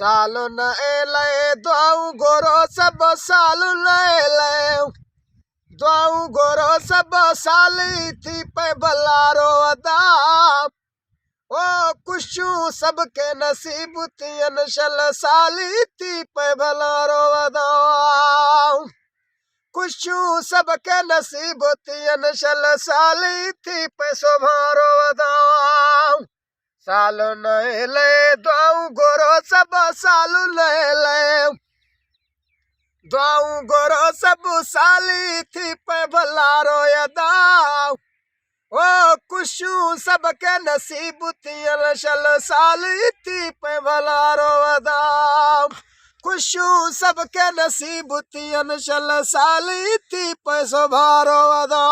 सालो नए लए दुआऊं घोरो सब साल नए लए दुआऊं घोरो सब साली थी पे भलारो अदा ओ कुशू सबके नसीब थियन शल साली थी पे भलारो अदा कुशू सबके नसीब थियन शल साली थी पे सोभारो अदा सालो नए ले दुआऊं घोरो सब साल नए ले दुआऊं घोरो सब साली थी पे भलारो अदा ओ कुशू सबके नसीब थियन शल साली थी पे भलारो अदा कुशू सबके नसीब थियन शल साली थी पे सोभारो अदा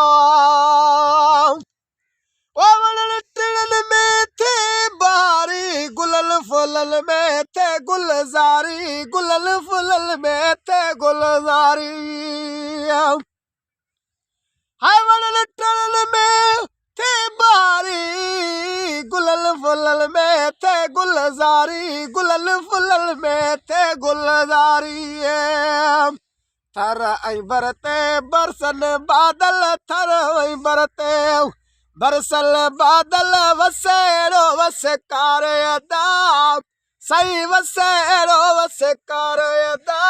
ओ वणन टिणन में थे बारी गुलल फुलल में थे गुलजारी गुलल फुलल में थे गुलजारी हाय वणन टिणन में थे बारी गुलल फुलल में थे गुलजारी गुलल फुलल में थे गुलजारी थर ऐं बरते बरसन बादल थर ऐं बरते बरसल बादल वसेड़ो वसकार अदा सही वसेड़ो वसकार अदा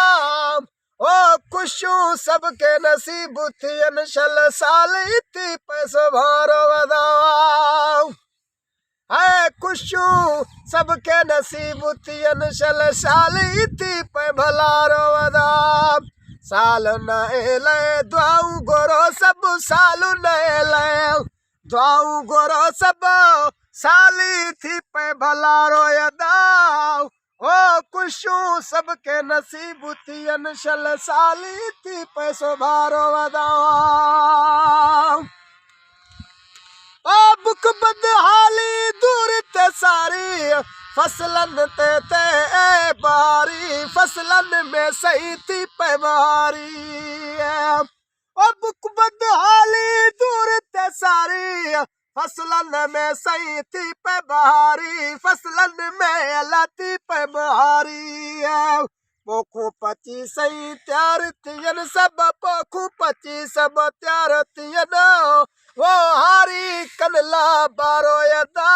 ओ कुशू सबके नसीब थियन शल साली थी पैसो भारो अदा है कुशू सबके नसीब थियन शल साली थी पे भलारो अदा साल नए ले दुआऊं घोरो सब साल नए ले दुआऊं घोरो सब साली थी पे भलारो अदा ओ कुशू सबके नसीब थियन शल साली थी पे सोभारो अदा ओ बुक बदहाली दूर ते सारी फसलन ते बारी फसलन में सही थी पे बारी ओ बुक बदहाली दूर ते सारी फसलन में सही थी पे बहारी फसलन में अलाती पे बहारी पोखू पची सही त्यार थियन सब पोखू पची सब त्यार थियन वो हारी कनला बारो अदा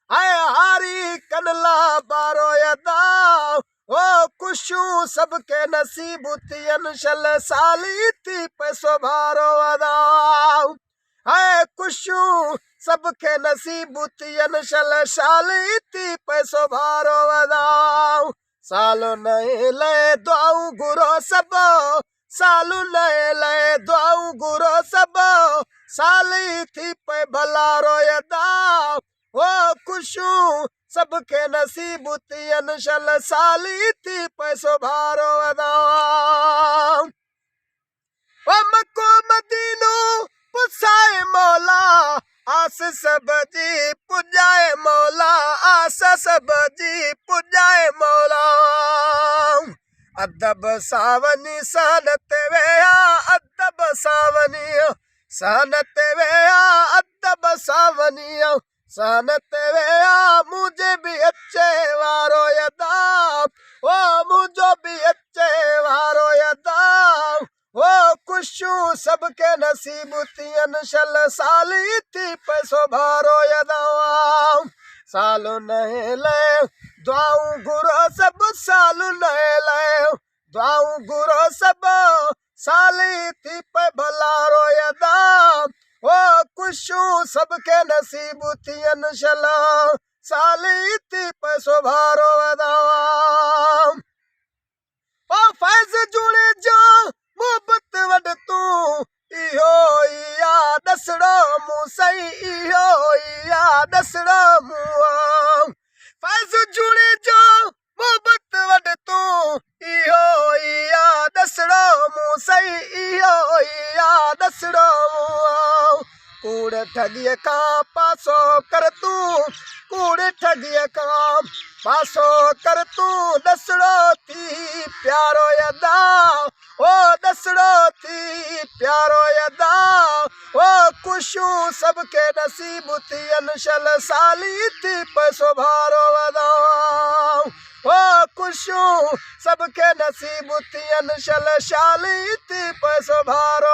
है हारी कनला बारो अदा ओ कुशू सबके नसीब थियन शल साली थी पे सोभारो अदा है कुशू सबके नसीब थियन शल साली थी पे सोभारो अदा सालो नए ले दुआऊं घोरो सब सालू नए ले दुआऊं घोरो सब साली थी पे भलारो अदा ओ कुशू सबके नसीब थियन शल साली थी पे सोभारो अदा ओ मक्को मदीनो पुसाए मौला आस सब जी पुजाए मौला आस सब जी पुजाए मौला अदब सावनी सनत वेया अदब सावनी सनत वेया अदब सावनी सनत वेया मुझे भी अच्छे वारो अदा ओ मुझो भी अच्छे वारो अदा ओ कुशू सबके नसीब थियन शल साली थी पे सोभारो अदा सालो नए ले दुआऊं घोरो सब सालू नए ले दुआऊं घोरो सब साली थी पे भलारो अदा ओ कुशू सबके नसीब थियन शल साली थी पे सोभारो अदा ओ फैज जुड़े जो मोहब्बत वड तू इहो या दसड़ो मूं सही इहो या दसड़ो मूं फैज जुड़े जो मोहब्बत वड तू इहो या दसड़ो मूं सही इहो या दसड़ो मूं कूड़ ठगिए का पासो कर तू कूड़ ठगिए का पासो कर तू दसड़ो थी प्यारो अदा ओ दसड़ो थी प्यारो अदा ओ कुशू सबके नसीब थियन शल साली थी पे सोभारो अदा ओ कुशू खुशू सबके नसीब तियन शलशाली ती पैसो भारो